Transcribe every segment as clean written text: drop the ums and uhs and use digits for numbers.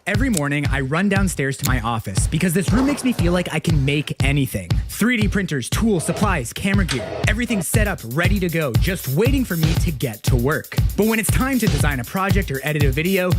Every morning, I run downstairs to my office because this room makes me feel like I can make anything. 3D printers, tools, supplies, camera gear, everything's set up, ready to go, just waiting for me to get to work. But when it's time to design a project or edit a video,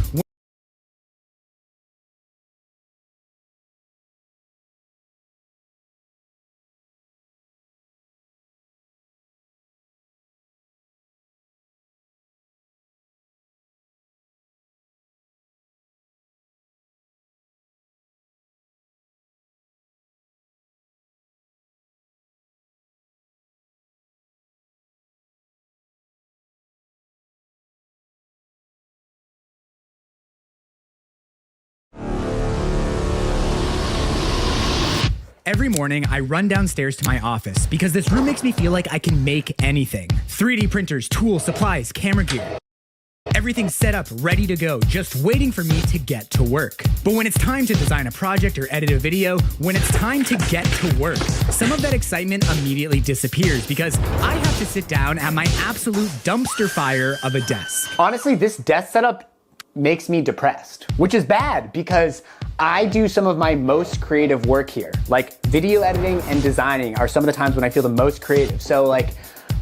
every morning, I run downstairs to my office because this room makes me feel like I can make anything. 3D printers, tools, supplies, camera gear. Everything's set up, ready to go, just waiting for me to get to work. But when it's time to design a project or edit a video, when it's time to get to work, some of that excitement immediately disappears because I have to sit down at my absolute dumpster fire of a desk. Honestly, this desk setup makes me depressed, which is bad because I do some of my most creative work here. Like video editing and designing are some of the times when I feel the most creative. So like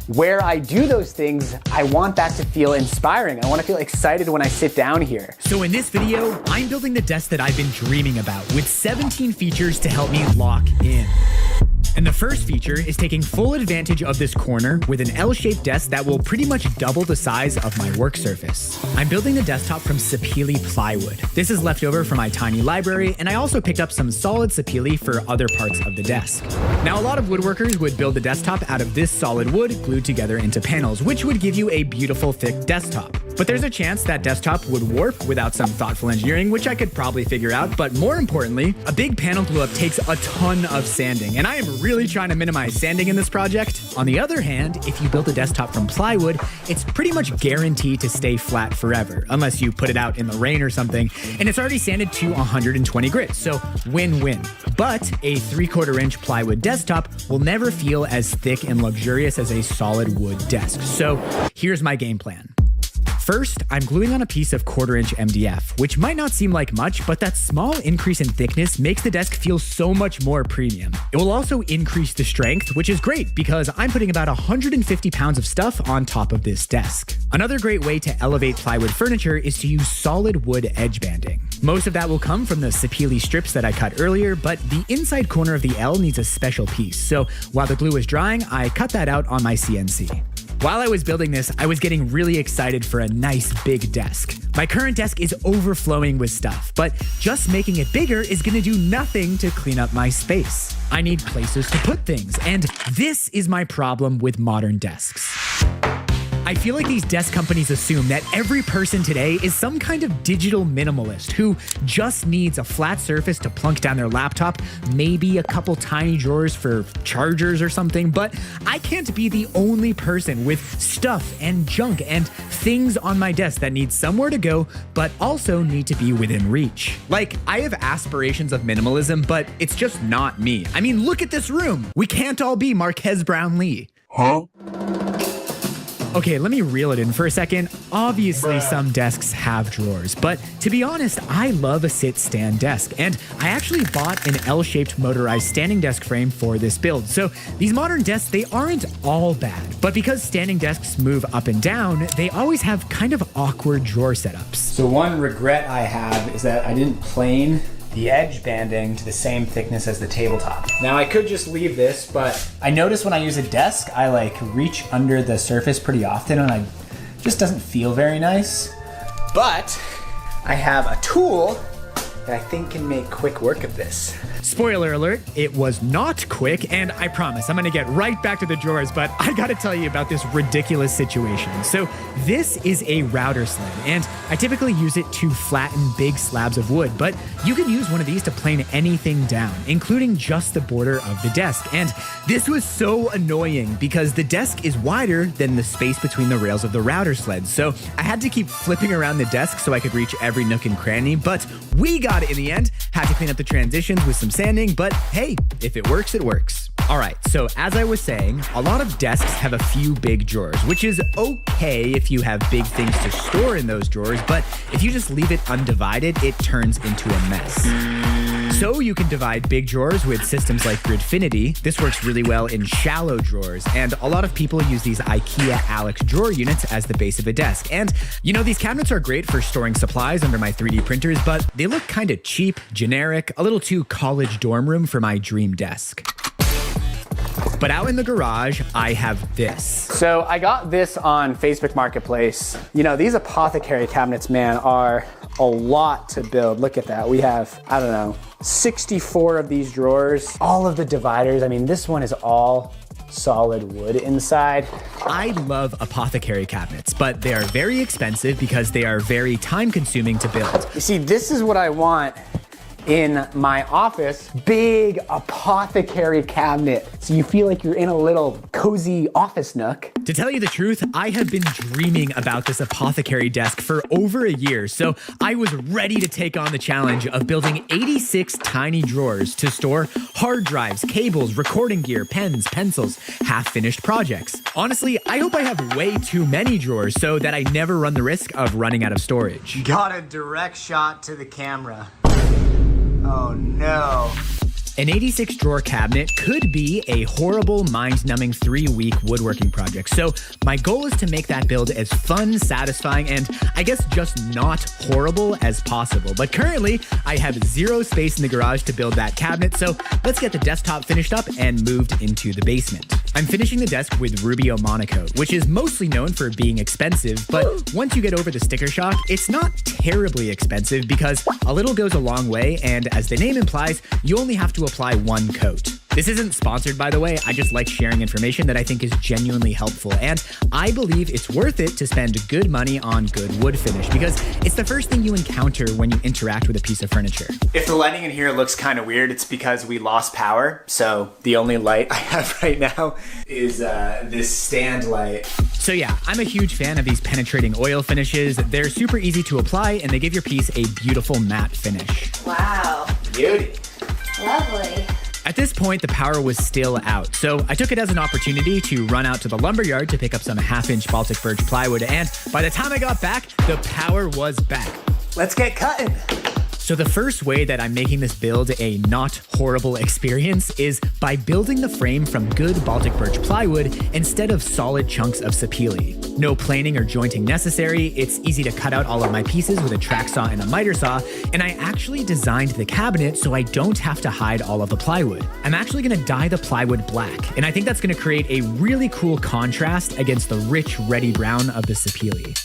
where I do those things, I want that to feel inspiring. I want to feel excited when I sit down here. So in this video, I'm building the desk that I've been dreaming about with 17 features to help me lock in. And the first feature is taking full advantage of this corner with an L-shaped desk that will pretty much double the size of my work surface. I'm building the desktop from Sapele plywood. This is left over from my tiny library, and I also picked up some solid Sapele for other parts of the desk. Now, a lot of woodworkers would build the desktop out of this solid wood glued together into panels, which would give you a beautiful thick desktop. But there's a chance that desktop would warp without some thoughtful engineering, which I could probably figure out. But more importantly, a big panel glue up takes a ton of sanding, and I am really trying to minimize sanding in this project. On the other hand, if you build a desktop from plywood, it's pretty much guaranteed to stay flat forever, unless you put it out in the rain or something, and it's already sanded to 120 grit, so win-win. But a 3/4 inch plywood desktop will never feel as thick and luxurious as a solid wood desk. So here's my game plan. First, I'm gluing on a piece of 1/4 inch MDF, which might not seem like much, but that small increase in thickness makes the desk feel so much more premium. It will also increase the strength, which is great because I'm putting about 150 pounds of stuff on top of this desk. Another great way to elevate plywood furniture is to use solid wood edge banding. Most of that will come from the Sapele strips that I cut earlier, but the inside corner of the L needs a special piece. So while the glue was drying, I cut that out on my CNC. While I was building this, I was getting really excited for a nice big desk. My current desk is overflowing with stuff, but just making it bigger is gonna do nothing to clean up my space. I need places to put things, and this is my problem with modern desks. I feel like these desk companies assume that every person today is some kind of digital minimalist who just needs a flat surface to plunk down their laptop, maybe a couple tiny drawers for chargers or something, but I can't be the only person with stuff and junk and things on my desk that need somewhere to go, but also need to be within reach. Like, I have aspirations of minimalism, but it's just not me. I mean, look at this room. We can't all be Marquez Brownlee. Huh? Okay, let me reel it in for a second. Obviously, some desks have drawers, but to be honest, I love a sit-stand desk, and I actually bought an L-shaped motorized standing desk frame for this build. So these modern desks, they aren't all bad, but because standing desks move up and down, they always have kind of awkward drawer setups. So one regret I have is that I didn't plane the edge banding to the same thickness as the tabletop. Now I could just leave this, but I notice when I use a desk, I like reach under the surface pretty often and it just doesn't feel very nice. But I have a tool that I think can make quick work of this. Spoiler alert, it was not quick, and I promise I'm gonna get right back to the drawers, but I gotta tell you about this ridiculous situation. So this is a router sled, and I typically use it to flatten big slabs of wood, but you can use one of these to plane anything down, including just the border of the desk. And this was so annoying because the desk is wider than the space between the rails of the router sled. So I had to keep flipping around the desk so I could reach every nook and cranny, but we got it in the end. Had to clean up the transitions with some sanding, but hey, if it works, it works. All right, so as I was saying, a lot of desks have a few big drawers, which is okay if you have big things to store in those drawers, but if you just leave it undivided, it turns into a mess. So you can divide big drawers with systems like Gridfinity. This works really well in shallow drawers, and a lot of people use these IKEA Alex drawer units as the base of a desk. And you know, these cabinets are great for storing supplies under my 3D printers, but they look kind of cheap, generic, a little too college dorm room for my dream desk. But out in the garage, I have this. So I got this on Facebook Marketplace. You know, these apothecary cabinets, man, are a lot to build. Look at that. We have, I don't know, 64 of these drawers. All of the dividers. I mean, this one is all solid wood inside. I love apothecary cabinets, but they are very expensive because they are very time consuming to build. You see, this is what I want in my office. Big apothecary cabinet, so you feel like you're in a little cozy office nook. To tell you the truth, I have been dreaming about this apothecary desk for over a year, so I was ready to take on the challenge of building 86 tiny drawers to store hard drives, cables, recording gear, pens, pencils, half-finished projects. Honestly, I hope I have way too many drawers so that I never run the risk of running out of storage. Got a direct shot to the camera. Oh no. An 86 drawer cabinet could be a horrible, mind-numbing 3-week woodworking project. So my goal is to make that build as fun, satisfying, and I guess just not horrible as possible. But currently, I have zero space in the garage to build that cabinet, so let's get the desktop finished up and moved into the basement. I'm finishing the desk with Rubio Monocoat, which is mostly known for being expensive, but once you get over the sticker shock, it's not terribly expensive because a little goes a long way, and as the name implies, you only have to apply one coat. This isn't sponsored, by the way. I just like sharing information that I think is genuinely helpful, and I believe it's worth it to spend good money on good wood finish because it's the first thing you encounter when you interact with a piece of furniture. If the lighting in here looks kind of weird, it's because we lost power, so the only light I have right now is this stand light. So yeah, I'm a huge fan of these penetrating oil finishes. They're super easy to apply, and they give your piece a beautiful matte finish. Wow. Beauty. Lovely. At this point, the power was still out, so I took it as an opportunity to run out to the lumberyard to pick up some half-inch Baltic birch plywood, and by the time I got back, the power was back. Let's get cutting. So the first way that I'm making this build a not horrible experience is by building the frame from good Baltic birch plywood instead of solid chunks of sapele. No planing or jointing necessary, it's easy to cut out all of my pieces with a track saw and a miter saw, and I actually designed the cabinet so I don't have to hide all of the plywood. I'm actually gonna dye the plywood black, and I think that's gonna create a really cool contrast against the rich reddy brown of the sapele.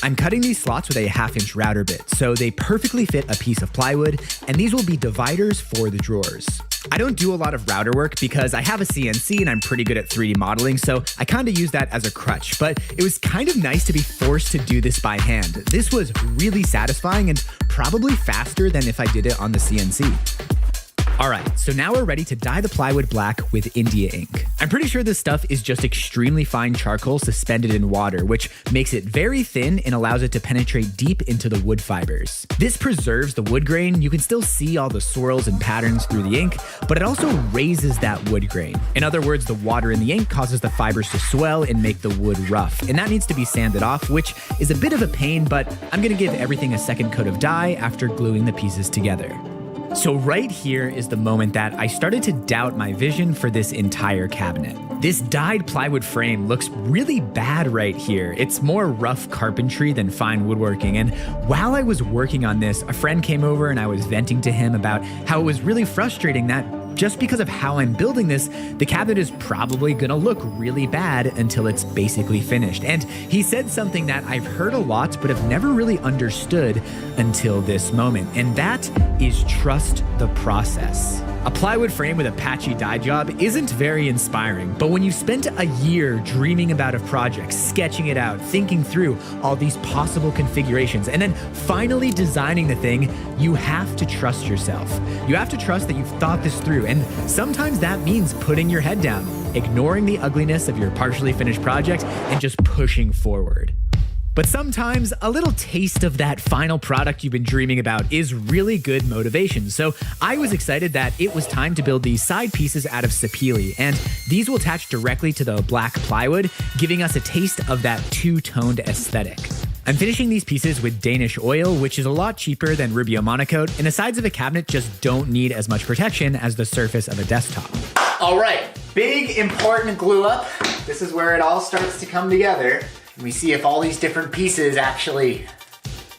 I'm cutting these slots with a 1/2-inch router bit, so they perfectly fit a piece of plywood, and these will be dividers for the drawers. I don't do a lot of router work because I have a CNC and I'm pretty good at 3D modeling, so I kind of use that as a crutch, but it was kind of nice to be forced to do this by hand. This was really satisfying and probably faster than if I did it on the CNC. All right, so now we're ready to dye the plywood black with India ink. I'm pretty sure this stuff is just extremely fine charcoal suspended in water, which makes it very thin and allows it to penetrate deep into the wood fibers. This preserves the wood grain. You can still see all the swirls and patterns through the ink, but it also raises that wood grain. In other words, the water in the ink causes the fibers to swell and make the wood rough, and that needs to be sanded off, which is a bit of a pain, but I'm gonna give everything a second coat of dye after gluing the pieces together. So right here is the moment that I started to doubt my vision for this entire cabinet. This dyed plywood frame looks really bad right here. It's more rough carpentry than fine woodworking. And while I was working on this, a friend came over and I was venting to him about how it was really frustrating that just because of how I'm building this, the cabinet is probably gonna look really bad until it's basically finished. And he said something that I've heard a lot, but have never really understood until this moment. And that is trust the process. A plywood frame with a patchy dye job isn't very inspiring, but when you spent a year dreaming about a project, sketching it out, thinking through all these possible configurations, and then finally designing the thing, you have to trust yourself. You have to trust that you've thought this through, and sometimes that means putting your head down, ignoring the ugliness of your partially finished project, and just pushing forward. But sometimes a little taste of that final product you've been dreaming about is really good motivation. So I was excited that it was time to build these side pieces out of sapele, and these will attach directly to the black plywood, giving us a taste of that two-toned aesthetic. I'm finishing these pieces with Danish oil, which is a lot cheaper than Rubio Monocoat, and the sides of a cabinet just don't need as much protection as the surface of a desktop. All right, big important glue up. This is where it all starts to come together. And we see if all these different pieces actually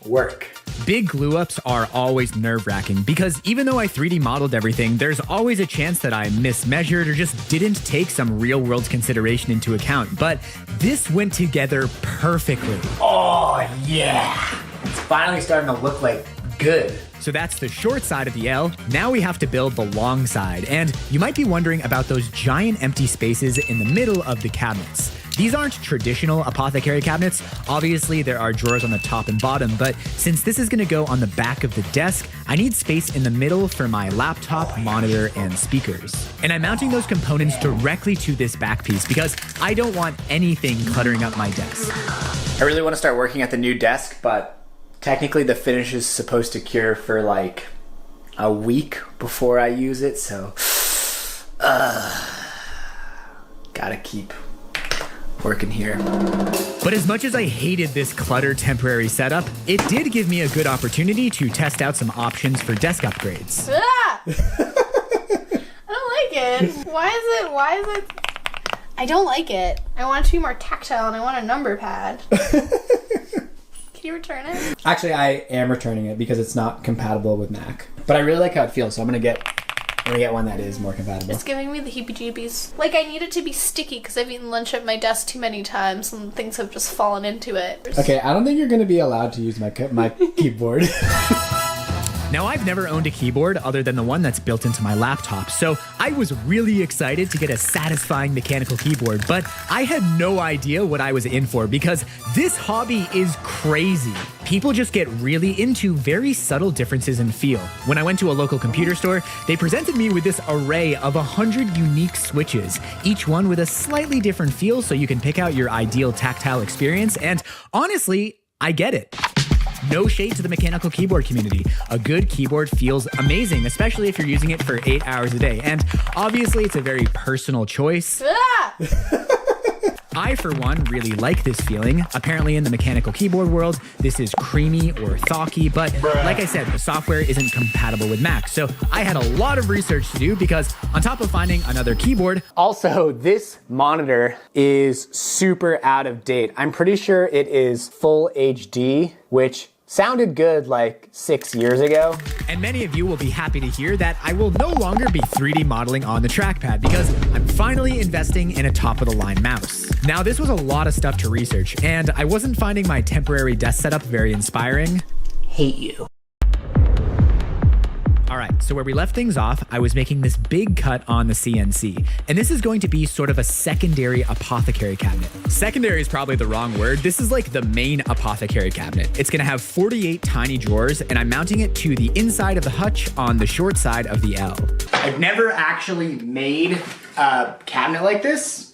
work. Big glue ups are always nerve-wracking because even though I 3D modeled everything, there's always a chance that I mismeasured or just didn't take some real-world consideration into account. But this went together perfectly. Oh yeah, it's finally starting to look like good. So that's the short side of the L. Now we have to build the long side. And you might be wondering about those giant empty spaces in the middle of the cabinets. These aren't traditional apothecary cabinets. Obviously, there are drawers on the top and bottom, but since this is gonna go on the back of the desk, I need space in the middle for my laptop, monitor, and speakers. And I'm mounting those components directly to this back piece because I don't want anything cluttering up my desk. I really want to start working at the new desk, but technically the finish is supposed to cure for like a week before I use it, so gotta keep working here. But as much as I hated this cluttered temporary setup, it did give me a good opportunity to test out some options for desk upgrades. Ah! I don't like it. Why is it? I don't like it. I want it to be more tactile and I want a number pad. Can you return it? Actually, I am returning it because it's not compatible with Mac. But I really like how it feels, so I'm gonna get one that is more compatible. It's giving me the heebie-jeebies. Like, I need it to be sticky because I've eaten lunch at my desk too many times and things have just fallen into it. Okay, I don't think you're gonna be allowed to use my keyboard. Now, I've never owned a keyboard other than the one that's built into my laptop, so I was really excited to get a satisfying mechanical keyboard, but I had no idea what I was in for because this hobby is crazy. People just get really into very subtle differences in feel. When I went to a local computer store, they presented me with this array of 100 unique switches, each one with a slightly different feel so you can pick out your ideal tactile experience, and honestly, I get it. No shade to the mechanical keyboard community. A good keyboard feels amazing, especially if you're using it for 8 hours a day. And obviously, it's a very personal choice. Ah! I, for one, really like this feeling. Apparently, in the mechanical keyboard world, this is creamy or thocky, but like I said, the software isn't compatible with Mac. So I had a lot of research to do because on top of finding another keyboard, Also, this monitor is super out of date. I'm pretty sure it is full HD, which sounded good like 6 years ago. and many of you will be happy to hear that I will no longer be 3D modeling on the trackpad because I'm finally investing in a top-of-the-line mouse. Now, this was a lot of stuff to research, and I wasn't finding my temporary desk setup very inspiring. Hate you. All right, so where we left things off, I was making this big cut on the CNC, and this is going to be sort of a secondary apothecary cabinet. Secondary is probably the wrong word. This is like the main apothecary cabinet. It's gonna have 48 tiny drawers, and I'm mounting it to the inside of the hutch on the short side of the L. I've never actually made a cabinet like this,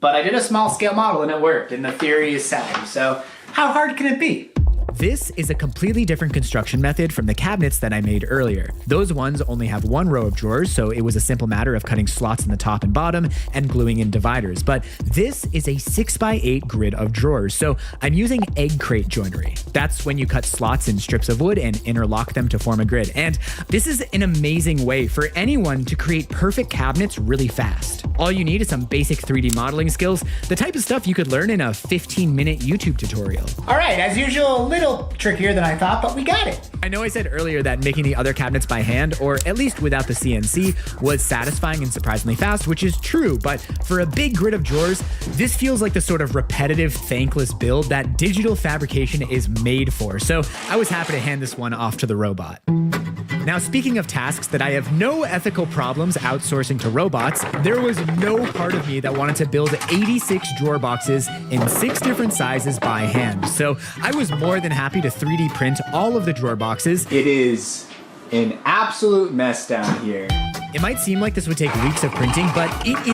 but I did a small scale model and it worked, and the theory is sound. So how hard can it be? This is a completely different construction method from the cabinets that I made earlier. Those ones only have one row of drawers, so it was a simple matter of cutting slots in the top and bottom and gluing in dividers. But this is a 6x8 grid of drawers, so I'm using egg crate joinery. That's when you cut slots in strips of wood and interlock them to form a grid. And this is an amazing way for anyone to create perfect cabinets really fast. All you need is some basic 3D modeling skills, the type of stuff you could learn in a 15-minute YouTube tutorial. All right, as usual, a little trickier than I thought, but we got it. I know I said earlier that making the other cabinets by hand, or at least without the CNC, was satisfying and surprisingly fast, which is true, but for a big grid of drawers, this feels like the sort of repetitive, thankless build that digital fabrication is made for, so I was happy to hand this one off to the robot. Now, speaking of tasks that I have no ethical problems outsourcing to robots, there was no part of me that wanted to build 86 drawer boxes in 6 different sizes by hand. So I was more than happy to 3D print all of the drawer boxes. It is an absolute mess down here. It might seem like this would take weeks of printing, but it is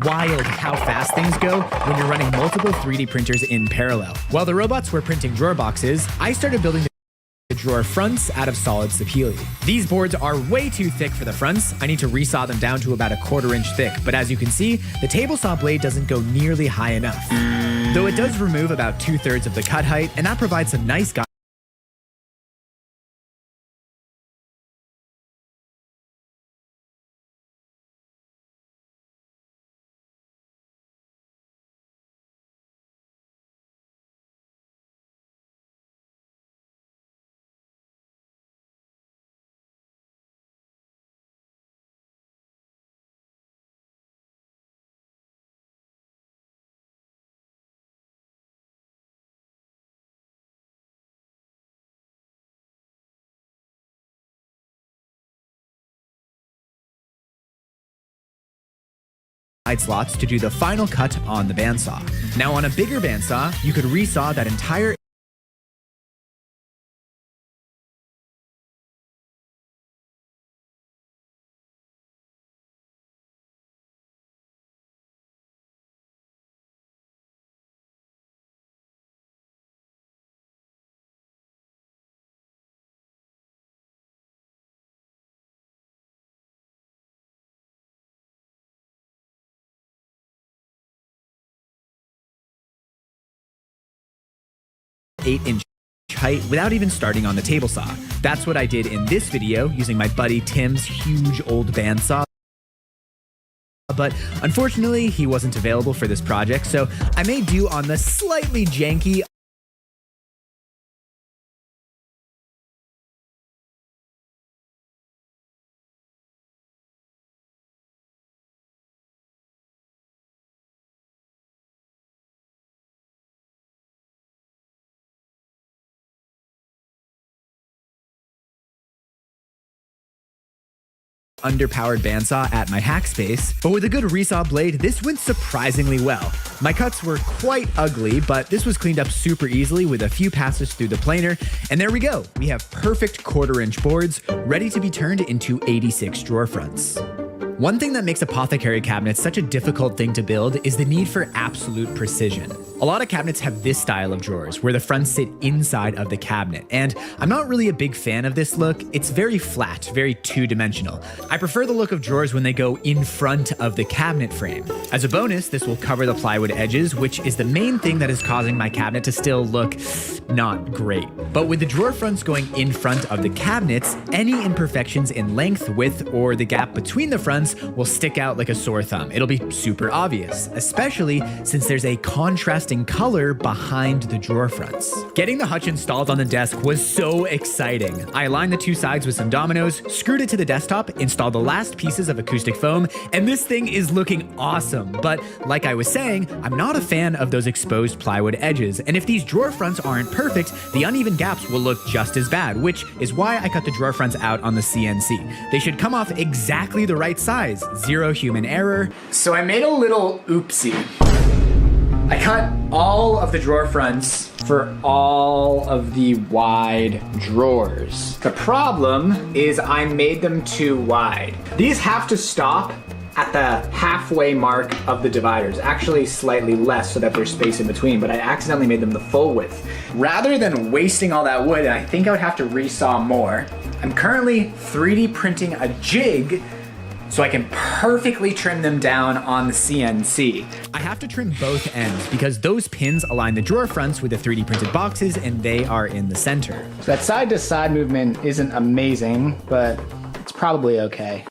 Wild how fast things go when you're running multiple 3D printers in parallel. While the robots were printing drawer boxes, I started building the drawer fronts out of solid Sapele. These boards are way too thick for the fronts. I need to resaw them down to about a 1/4 inch thick, but as you can see, the table saw blade doesn't go nearly high enough. Though it does remove about 2/3 of the cut height, and that provides some nice slots to do the final cut on the bandsaw. Now on a bigger bandsaw, you could resaw that entire inch height without even starting on the table saw. That's what I did in this video using my buddy Tim's huge old bandsaw. But unfortunately, he wasn't available for this project, so I made do on the slightly janky underpowered bandsaw at my hack space, but with a good resaw blade, this went surprisingly well. My cuts were quite ugly, but this was cleaned up super easily with a few passes through the planer, and there we go. We have perfect 1/4 inch boards ready to be turned into 86 drawer fronts. One thing that makes apothecary cabinets such a difficult thing to build is the need for absolute precision. A lot of cabinets have this style of drawers where the fronts sit inside of the cabinet, and I'm not really a big fan of this look. It's very flat, very two-dimensional. I prefer the look of drawers when they go in front of the cabinet frame. As a bonus, this will cover the plywood edges, which is the main thing that is causing my cabinet to still look not great. But with the drawer fronts going in front of the cabinets, any imperfections in length, width, or the gap between the fronts will stick out like a sore thumb. It'll be super obvious, especially since there's a contrasting color behind the drawer fronts. Getting the hutch installed on the desk was so exciting. I aligned the two sides with some dominoes, screwed it to the desktop, installed the last pieces of acoustic foam, and this thing is looking awesome. But like I was saying, I'm not a fan of those exposed plywood edges, and if these drawer fronts aren't perfect, the uneven gaps will look just as bad, which is why I cut the drawer fronts out on the CNC. They should come off exactly the right size. Zero human error. So I made a little oopsie. I cut all of the drawer fronts for all of the wide drawers. The problem is I made them too wide. These have to stop at the halfway mark of the dividers, actually slightly less so that there's space in between, but I accidentally made them the full width. Rather than wasting all that wood, and I think I would have to resaw more, I'm currently 3D printing a jig so I can perfectly trim them down on the CNC. I have to trim both ends because those pins align the drawer fronts with the 3D printed boxes and they are in the center. So that side to side movement isn't amazing, but it's probably okay.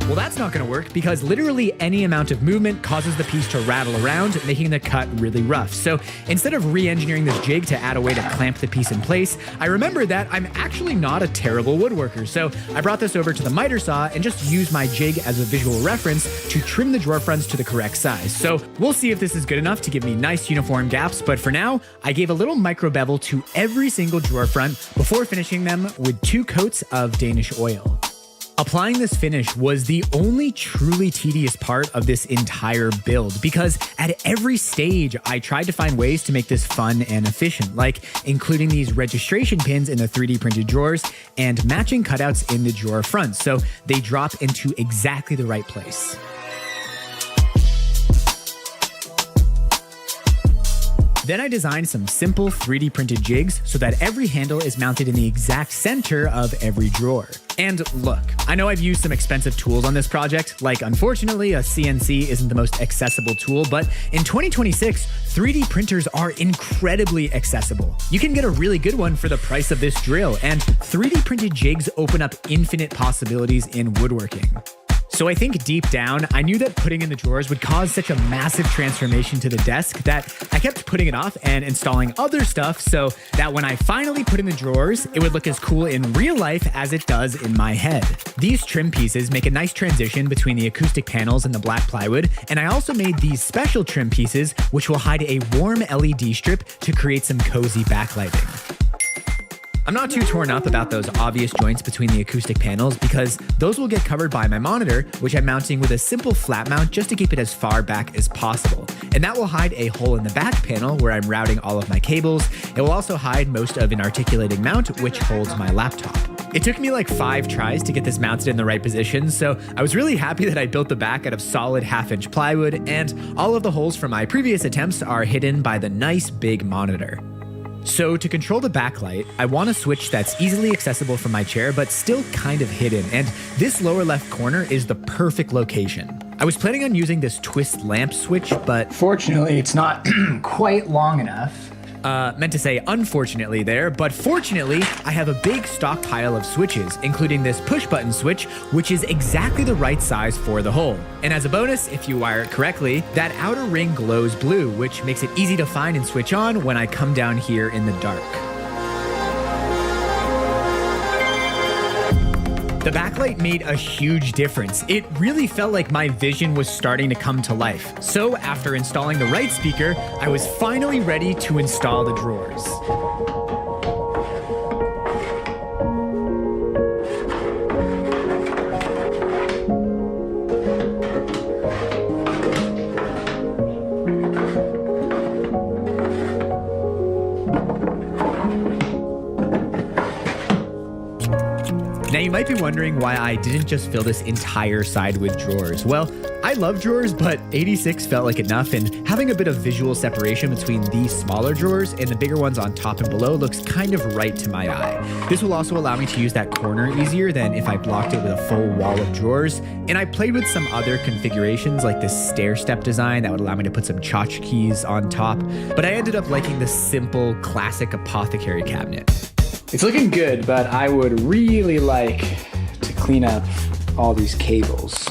Well, that's not gonna work because literally any amount of movement causes the piece to rattle around, making the cut really rough. So instead of re-engineering this jig to add a way to clamp the piece in place, I remembered that I'm actually not a terrible woodworker. So I brought this over to the miter saw and just used my jig as a visual reference to trim the drawer fronts to the correct size. So we'll see if this is good enough to give me nice uniform gaps, but for now, I gave a little micro bevel to every single drawer front before finishing them with 2 coats of Danish oil. Applying this finish was the only truly tedious part of this entire build because at every stage I tried to find ways to make this fun and efficient, like including these registration pins in the 3D printed drawers and matching cutouts in the drawer fronts so they drop into exactly the right place. Then I designed some simple 3D printed jigs so that every handle is mounted in the exact center of every drawer. And look, I know I've used some expensive tools on this project, like unfortunately a CNC isn't the most accessible tool, but in 2026, 3D printers are incredibly accessible. You can get a really good one for the price of this drill, and 3D printed jigs open up infinite possibilities in woodworking. So I think deep down, I knew that putting in the drawers would cause such a massive transformation to the desk that I kept putting it off and installing other stuff so that when I finally put in the drawers, it would look as cool in real life as it does in my head. These trim pieces make a nice transition between the acoustic panels and the black plywood, and I also made these special trim pieces which will hide a warm LED strip to create some cozy backlighting. I'm not too torn up about those obvious joints between the acoustic panels because those will get covered by my monitor, which I'm mounting with a simple flat mount just to keep it as far back as possible. And that will hide a hole in the back panel where I'm routing all of my cables. It will also hide most of an articulating mount, which holds my laptop. It took me like 5 tries to get this mounted in the right position, so I was really happy that I built the back out of solid 1/2-inch plywood, and all of the holes from my previous attempts are hidden by the nice big monitor. So to control the backlight, I want a switch that's easily accessible from my chair, but still kind of hidden, and this lower left corner is the perfect location. I was planning on using this twist lamp switch, but Fortunately, it's not quite long enough. meant to say unfortunately there, but fortunately, I have a big stockpile of switches, including this push button switch, which is exactly the right size for the hole. And as a bonus, if you wire it correctly, that outer ring glows blue, which makes it easy to find and switch on when I come down here in the dark. The backlight made a huge difference. It really felt like my vision was starting to come to life. So after installing the right speaker, I was finally ready to install the drawers. Now you might be wondering why I didn't just fill this entire side with drawers. Well, I love drawers, but 86 felt like enough, and having a bit of visual separation between these smaller drawers and the bigger ones on top and below looks kind of right to my eye. This will also allow me to use that corner easier than if I blocked it with a full wall of drawers, and I played with some other configurations like this stair step design that would allow me to put some tchotchkes on top, but I ended up liking the simple, classic apothecary cabinet. It's looking good, but I would really like to clean up all these cables.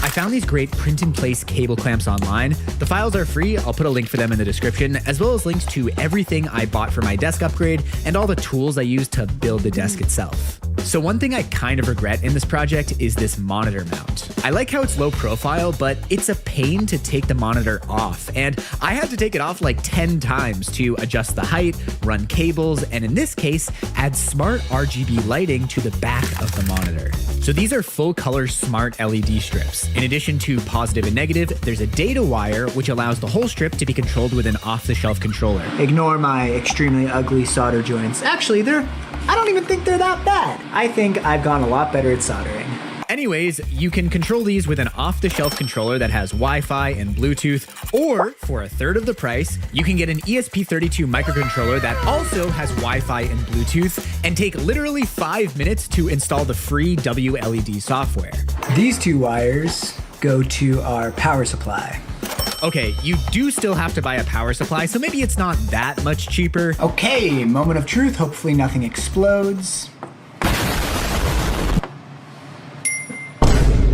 I found these great print-in-place cable clamps online. The files are free, I'll put a link for them in the description, as well as links to everything I bought for my desk upgrade and all the tools I used to build the desk itself. So one thing I kind of regret in this project is this monitor mount. I like how it's low profile, but it's a pain to take the monitor off, and I had to take it off like 10 times to adjust the height, run cables, and in this case, add smart RGB lighting to the back of the monitor. So these are full color smart LED strips. In addition to positive and negative, there's a data wire which allows the whole strip to be controlled with an off-the-shelf controller. Ignore my extremely ugly solder joints. Actually, I don't even think they're that bad. I think I've gone a lot better at soldering. Anyways, you can control these with an off-the-shelf controller that has Wi-Fi and Bluetooth, or for a third of the price, you can get an ESP32 microcontroller that also has Wi-Fi and Bluetooth and take literally 5 minutes to install the free WLED software. These 2 wires go to our power supply. Okay, you do still have to buy a power supply, so maybe it's not that much cheaper. Okay, moment of truth. Hopefully nothing explodes.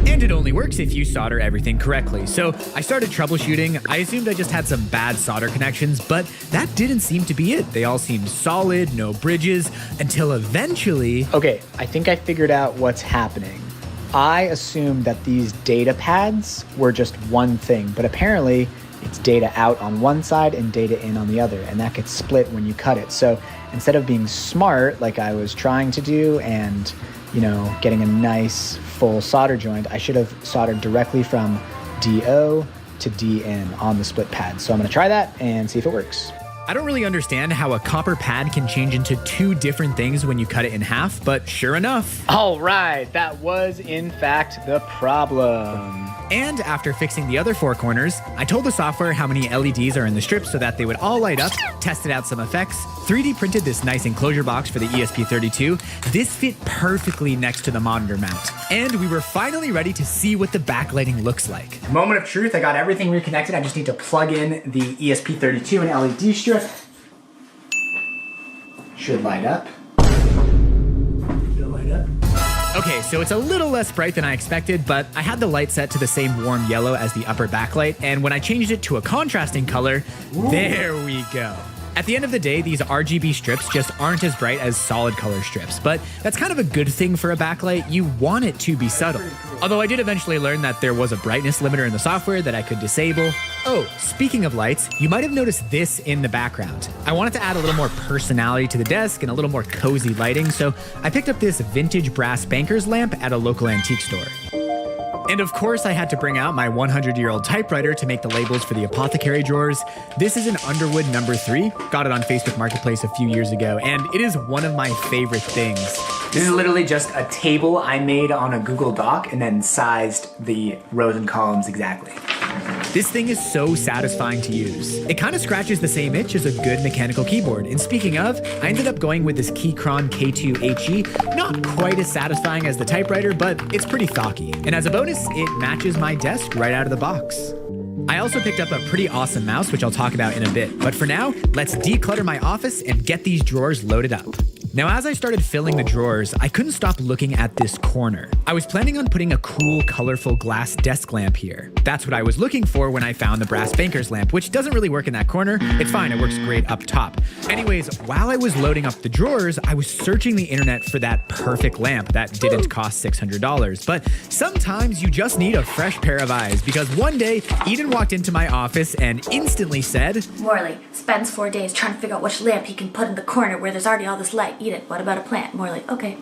And it only works if you solder everything correctly. So I started troubleshooting. I assumed I just had some bad solder connections, but that didn't seem to be it. They all seemed solid, no bridges, until eventually... Okay, I think I figured out what's happening. I assumed that these data pads were just one thing, but apparently it's data out on one side and data in on the other, and that gets split when you cut it. So instead of being smart like I was trying to do and you know, getting a nice full solder joint, I should have soldered directly from DO to DN on the split pad. So I'm gonna try that and see if it works. I don't really understand how a copper pad can change into two different things when you cut it in half, but sure enough. All right, that was in fact the problem. And after fixing the other four corners, I told the software how many LEDs are in the strip so that they would all light up, tested out some effects, 3D printed this nice enclosure box for the ESP32. This fit perfectly next to the monitor mount. And we were finally ready to see what the backlighting looks like. Moment of truth, I got everything reconnected. I just need to plug in the ESP32 and LED strip. Should light up. Should light up. Okay, so it's a little less bright than I expected, but I had the light set to the same warm yellow as the upper backlight, and when I changed it to a contrasting color, there we go. At the end of the day, these RGB strips just aren't as bright as solid color strips, but that's kind of a good thing for a backlight. You want it to be subtle. Although I did eventually learn that there was a brightness limiter in the software that I could disable. Oh, speaking of lights, you might have noticed this in the background. I wanted to add a little more personality to the desk and a little more cozy lighting, so I picked up this vintage brass banker's lamp at a local antique store. And of course, I had to bring out my 100-year-old typewriter to make the labels for the apothecary drawers. This is an Underwood No. 3. Got it on Facebook Marketplace a few years ago, and it is one of my favorite things. This is literally just a table I made on a Google Doc and then sized the rows and columns exactly. This thing is so satisfying to use. It kind of scratches the same itch as a good mechanical keyboard. And speaking of, I ended up going with this Keychron K2HE. Not quite as satisfying as the typewriter, but it's pretty thocky. And as a bonus, it matches my desk right out of the box. I also picked up a pretty awesome mouse, which I'll talk about in a bit. But for now, let's declutter my office and get these drawers loaded up. Now, as I started filling the drawers, I couldn't stop looking at this corner. I was planning on putting a cool, colorful glass desk lamp here. That's what I was looking for when I found the brass banker's lamp, which doesn't really work in that corner. It's fine, it works great up top. Anyways, while I was loading up the drawers, I was searching the internet for that perfect lamp that didn't cost $600. But sometimes you just need a fresh pair of eyes, because one day, Eden walked into my office and instantly said, Morley spends 4 days trying to figure out which lamp he can put in the corner where there's already all this light. Eden, what about a plant? Morley, okay.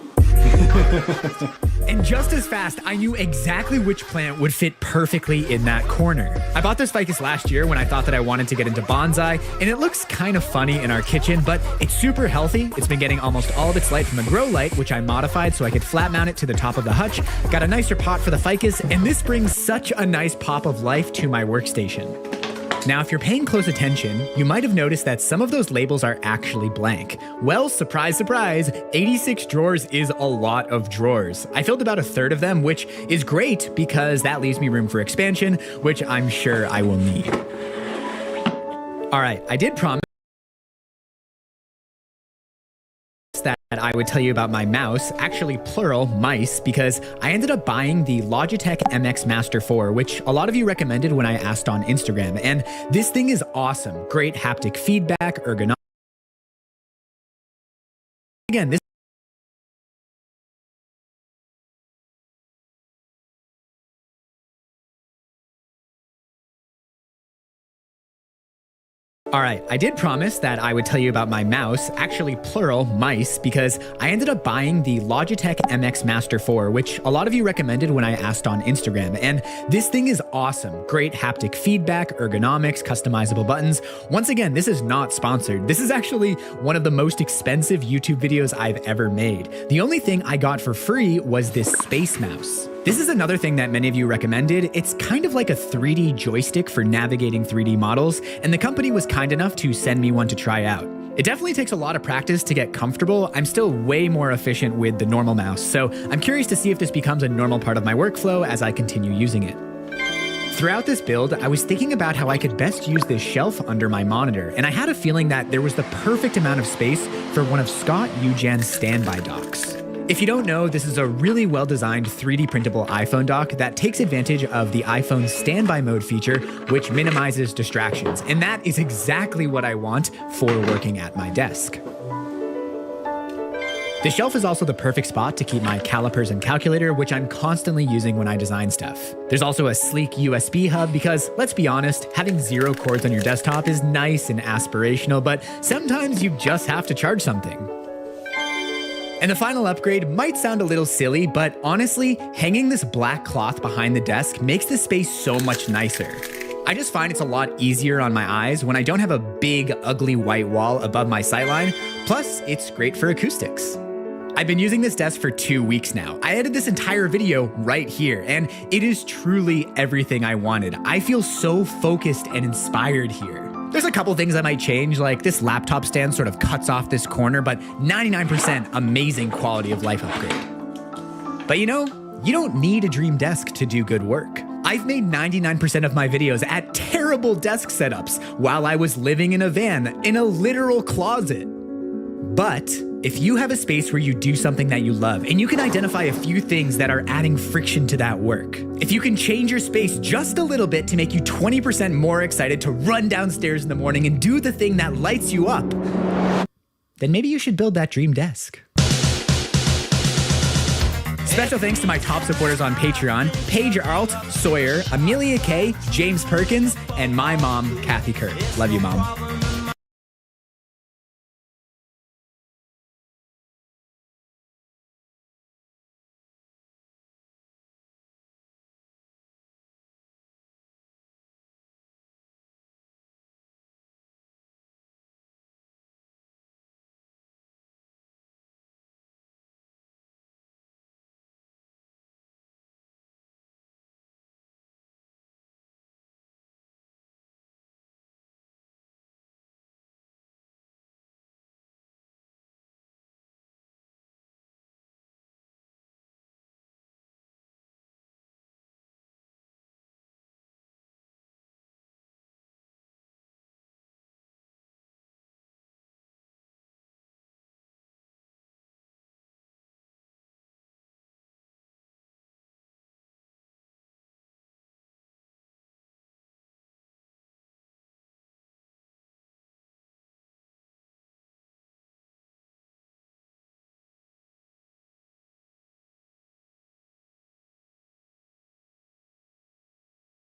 And just as fast, I knew exactly which plant would fit perfectly in that corner. I bought this ficus last year when I thought that I wanted to get into bonsai, and it looks kind of funny in our kitchen, but it's super healthy. It's been getting almost all of its light from a grow light, which I modified so I could flat mount it to the top of the hutch. Got a nicer pot for the ficus, and this brings such a nice pop of life to my workstation. Now, if you're paying close attention, you might have noticed that some of those labels are actually blank. Well, surprise, surprise, 86 drawers is a lot of drawers. I filled about a third of them, which is great because that leaves me room for expansion, which I'm sure I will need. All right, I did promise that I would tell you about my mouse, actually plural, mice, because I ended up buying the Logitech MX Master 4, which a lot of you recommended when I asked on Instagram, and this thing is awesome. Great haptic feedback, ergonomics. Again, this All right, I did promise that I would tell you about my mouse, actually plural, mice, because I ended up buying the Logitech MX Master 4, which a lot of you recommended when I asked on Instagram, and this thing is awesome. Great haptic feedback, ergonomics, customizable buttons. Once again, this is not sponsored. This is actually one of the most expensive YouTube videos I've ever made. The only thing I got for free was this space mouse. This is another thing that many of you recommended. It's kind of like a 3D joystick for navigating 3D models, and the company was kind enough to send me one to try out. It definitely takes a lot of practice to get comfortable. I'm still way more efficient with the normal mouse, so I'm curious to see if this becomes a normal part of my workflow as I continue using it. Throughout this build, I was thinking about how I could best use this shelf under my monitor, and I had a feeling that there was the perfect amount of space for one of Scott Eugen's standby docks. If you don't know, this is a really well-designed 3D printable iPhone dock that takes advantage of the iPhone's standby mode feature, which minimizes distractions. And that is exactly what I want for working at my desk. The shelf is also the perfect spot to keep my calipers and calculator, which I'm constantly using when I design stuff. There's also a sleek USB hub because, let's be honest, having 0 cords on your desktop is nice and aspirational, but sometimes you just have to charge something. And the final upgrade might sound a little silly, but honestly, hanging this black cloth behind the desk makes the space so much nicer. I just find it's a lot easier on my eyes when I don't have a big, ugly white wall above my sightline. Plus, it's great for acoustics. I've been using this desk for 2 weeks now. I edited this entire video right here, and it is truly everything I wanted. I feel so focused and inspired here. There's a couple things I might change, like this laptop stand sort of cuts off this corner, but 99% amazing quality of life upgrade. But you know, you don't need a dream desk to do good work. I've made 99% of my videos at terrible desk setups while I was living in a van, in a literal closet. But if you have a space where you do something that you love and you can identify a few things that are adding friction to that work, if you can change your space just a little bit to make you 20% more excited to run downstairs in the morning and do the thing that lights you up, then maybe you should build that dream desk. Special thanks to my top supporters on Patreon, Paige Arlt, Sawyer, Amelia Kay, James Perkins, and my mom, Kathy Kerr. Love you, Mom.